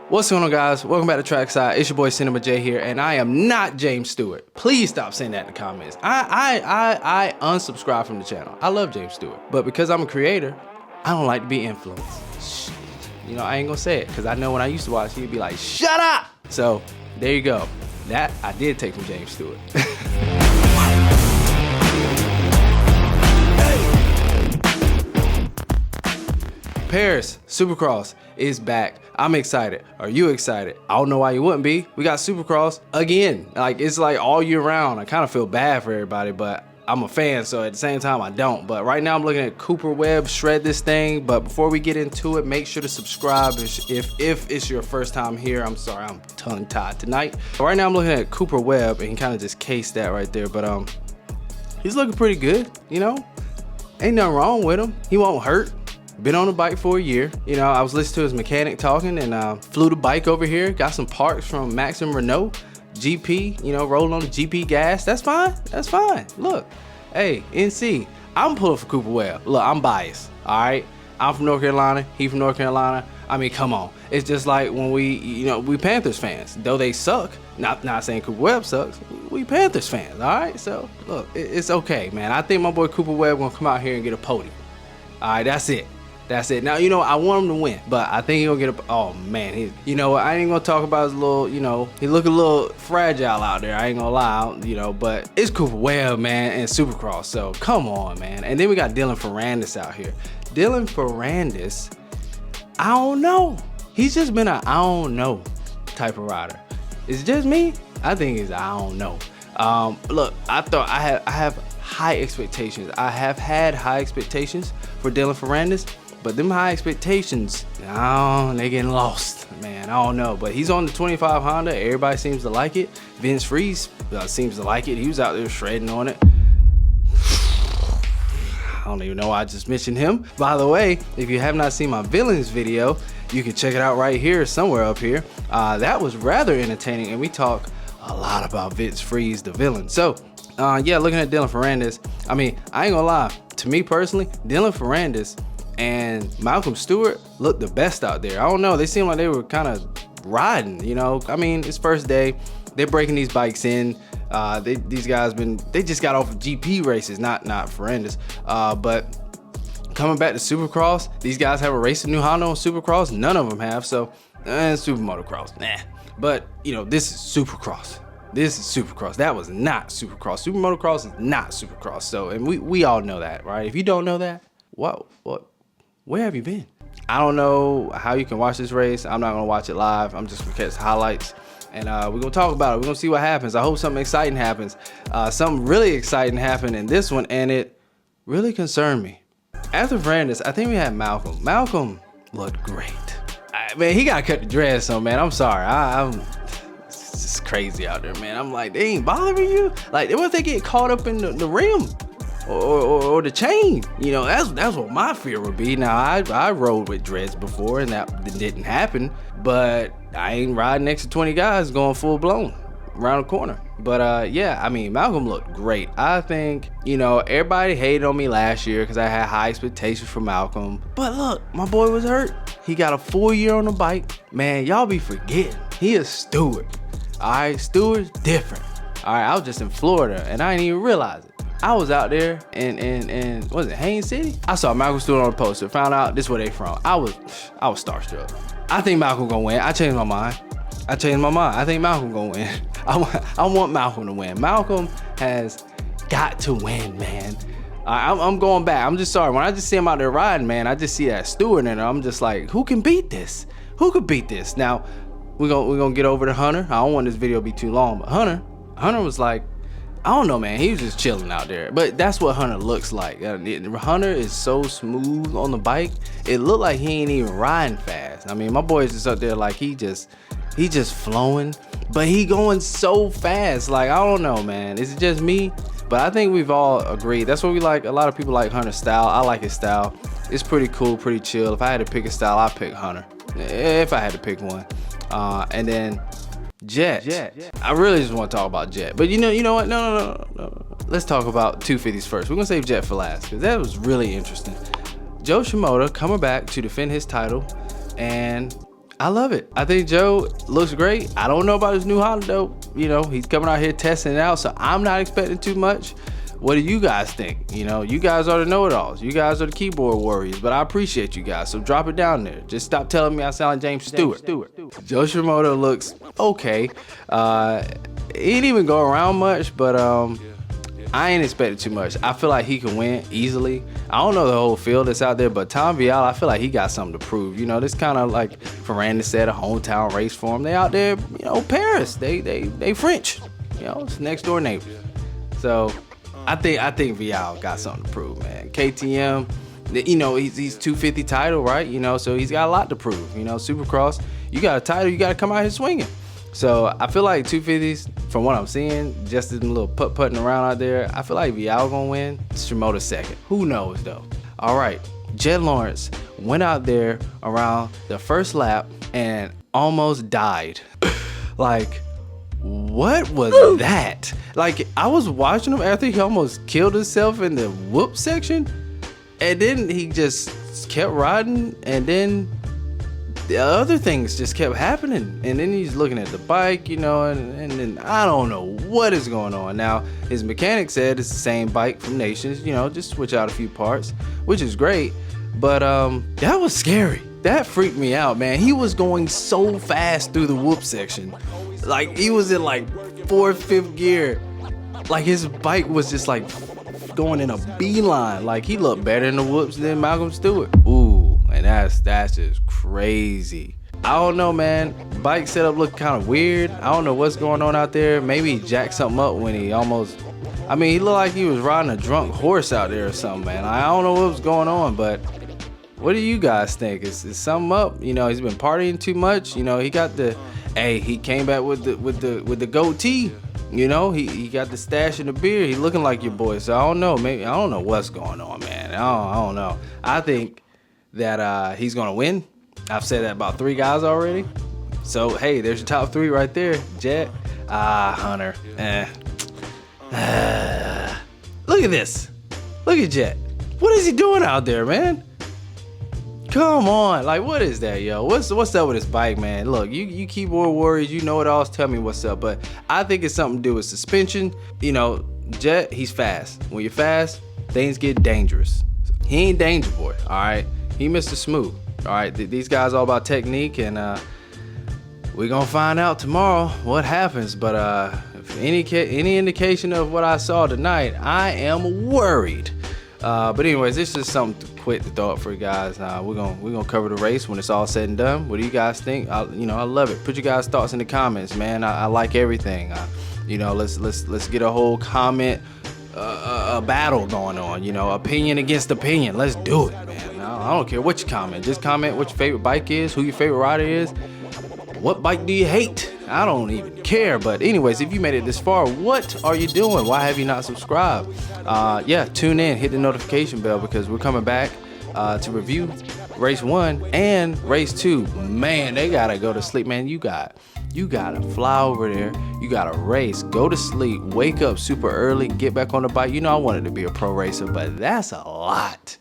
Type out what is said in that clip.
What's going on, guys? Welcome back to Trackside. It's your boy Cinema J here, and I am not James Stewart. Please stop saying that in the comments. I unsubscribe from the channel. I love James Stewart, but because I'm a creator, I don't like to be influenced. You know, I ain't gonna say it because I know when I used to watch, he'd be like, "Shut up!" So there you go. That I did take from James Stewart. Paris Supercross is back. I'm excited. Are you excited? I don't know why you wouldn't be. We got Supercross again. Like, it's like all year round. I kind of feel bad for everybody, but I'm a fan, so at the same time I don't. But right now I'm looking at Cooper Webb shred this thing. But before we get into it, make sure to subscribe if it's your first time here. I'm sorry, I'm tongue-tied tonight. But right now I'm looking at Cooper Webb, and he kind of just cased that right there. But he's looking pretty good, you know? Ain't nothing wrong with him. He won't hurt. Been on the bike for a year. You know, I was listening to his mechanic talking and flew the bike over here. Got some parts from Max and Renault. GP, you know, rolling on the GP gas. That's fine. That's fine. Look, hey, NC, I'm pulling for Cooper Webb. Look, I'm biased, all right? I'm from North Carolina. He from North Carolina. I mean, come on. It's just like when we Panthers fans. Though they suck, not saying Cooper Webb sucks, we Panthers fans, all right? So, look, it's okay, man. I think my boy Cooper Webb gonna come out here and get a podium. All right, that's it. That's it. Now, you know, I want him to win, but I think he'll get a, oh man, you know what, I ain't gonna talk about his little, you know, he look a little fragile out there, I ain't gonna lie, you know, but it's Cooper Webb, man, and Supercross, so come on, man. And then we got Dylan Ferrandis out here. Dylan Ferrandis, I don't know. He's just been a I don't know type of rider. Is it just me? I think it's I don't know. Look, I thought I have high expectations. I have had high expectations for Dylan Ferrandis. But them high expectations, oh, they getting lost, man. I don't know. But he's on the 25 Honda. Everybody seems to like it. Vince Freeze seems to like it. He was out there shredding on it. I don't even know why I just mentioned him. By the way, if you have not seen my villains video, you can check it out right here, somewhere up here. That was rather entertaining, and we talk a lot about Vince Freeze, the villain. So, yeah, looking at Dylan Ferrandis, I mean, I ain't gonna lie. To me personally, Dylan Ferrandis and Malcolm Stewart looked the best out there. I don't know, they seemed like they were kind of riding, you know? I mean, it's first day, they're breaking these bikes in. These guys they just got off of GP races, not Ferrandis. But coming back to Supercross, these guys haven't raced a new Honda on Supercross. None of them have, so, Super Motocross, nah. But, you know, this is Supercross. This is Supercross. That was not Supercross. Super Motocross is not Supercross. So, and we all know that, right? If you don't know that, where have you been? I don't know how you can watch this race. I'm not gonna watch it live. I'm just gonna catch highlights, and we're gonna talk about it. We're gonna see what happens. I hope something exciting happens. Something really exciting happened in this one, and it really concerned me. After Ferrandis, I think we had Malcolm. Malcolm looked great. Man, he gotta cut the dreads on, man. I'm sorry. It's just crazy out there, man. I'm like, they ain't bothering you? Like, what if they get caught up in the rim? Or the chain, you know, that's what my fear would be. Now, I rode with dreads before, and that didn't happen, but I ain't riding next to 20 guys going full blown around the corner. But yeah, I mean, Malcolm looked great. I think, you know, everybody hated on me last year because I had high expectations for Malcolm. But look, my boy was hurt. He got a full year on the bike. Man, y'all be forgetting, he is Stewart. All right, Stewart's different. All right, I was just in Florida, and I didn't even realize it. I was out there in what was it, Haines City? I saw Malcolm Stewart on the poster, found out this is where they from. I was starstruck. I think Malcolm gonna win. I changed my mind. I think Malcolm gonna win. I want Malcolm to win. Malcolm has got to win, man. I'm going back. I'm just sorry. When I just see him out there riding, man, I just see that Stewart in there. I'm just like, who can beat this? Who could beat this? Now, we're gonna get over to Hunter. I don't want this video to be too long, but Hunter was like, I don't know, man. He was just chilling out there. But that's what Hunter looks like. Hunter is so smooth on the bike. It looked like he ain't even riding fast. I mean, my boy is just up there like he just flowing. But he going so fast. Like, I don't know, man. Is it just me? But I think we've all agreed. That's what we like. A lot of people like Hunter's style. I like his style. It's pretty cool, pretty chill. If I had to pick a style, I'd pick Hunter. If I had to pick one. And then Jett. I really just want to talk about Jett. But you know what? No. Let's talk about 250s first. We're going to save Jett for last because that was really interesting. Joe Shimoda coming back to defend his title. And I love it. I think Joe looks great. I don't know about his new Honda though. You know, he's coming out here testing it out, so I'm not expecting too much. What do you guys think? You know, you guys are the know-it-alls. You guys are the keyboard warriors, but I appreciate you guys, so drop it down there. Just stop telling me I sound like James Stewart. Joe Shimoda looks okay. He didn't even go around much, but I ain't expecting too much. I feel like he can win easily. I don't know the whole field that's out there, but Tom Vialle, I feel like he got something to prove. You know, this kind of like Ferrandis said, a hometown race for him. They out there, you know, Paris. They French. You know, it's next door neighbors. So I think Vialle got something to prove, man. KTM, you know, he's 250 title, right? You know, so he's got a lot to prove. You know, Supercross, you got a title, you got to come out here swinging. So I feel like 250s, from what I'm seeing, just a little putting around out there, I feel like Vialle gonna win. Shimoda second. Who knows though? All right, Jett Lawrence went out there around the first lap and almost died. Like, what was that? Like, I was watching him after he almost killed himself in the whoop section, and then he just kept riding, and then the other things just kept happening, and then he's looking at the bike, you know, and then I don't know what is going on. Now, his mechanic said it's the same bike from Nations, you know, just switch out a few parts, which is great, but that was scary. That freaked me out, man. He was going so fast through the whoop section. Like, he was in like 4th, 5th gear. Like, his bike was just like going in a beeline. Like, he looked better in the whoops than Malcolm Stewart. Ooh, and that's just crazy. I don't know, man. Bike setup looked kind of weird. I don't know what's going on out there. Maybe he jacked something up when he almost, I mean, he looked like he was riding a drunk horse out there or something, man. I don't know what was going on, but what do you guys think? Is something up? You know, he's been partying too much. You know, he got the, hey, he came back with the goatee. You know, he got the stash in the beard. He looking like your boy. So I don't know. Maybe I don't know what's going on, man. I don't know. I think that he's gonna win. I've said that about 3 guys already. So hey, there's your top 3 right there. Jett, Hunter. Look at this. Look at Jett. What is he doing out there, man? Come on, like, what is that, yo? What's up with this bike, man? Look, you keyboard warriors, you know it all. Tell me what's up, but I think it's something to do with suspension. You know, Jett, he's fast. When you're fast, things get dangerous. He ain't Danger Boy, all right? He Mr. Smooth, all right? These guys all about technique, and we're gonna find out tomorrow what happens. But if any indication of what I saw tonight, I am worried. But anyways, this is something quick to throw up for you guys. We're gonna cover the race when it's all said and done. What do you guys think? I love it. Put your guys' thoughts in the comments, man. I like everything. You know, let's get a whole comment a battle going on. You know, opinion against opinion. Let's do it, man. I don't care what you comment. Just comment what your favorite bike is, who your favorite rider is. What bike do you hate? I don't even care. But anyways, if you made it this far, what are you doing? Why have you not subscribed? Yeah, tune in, hit the notification bell, because we're coming back to review race 1 and race 2. Man, they gotta go to sleep, man. You gotta fly over there. You gotta race, go to sleep, wake up super early, get back on the bike. You know, I wanted to be a pro racer, but that's a lot.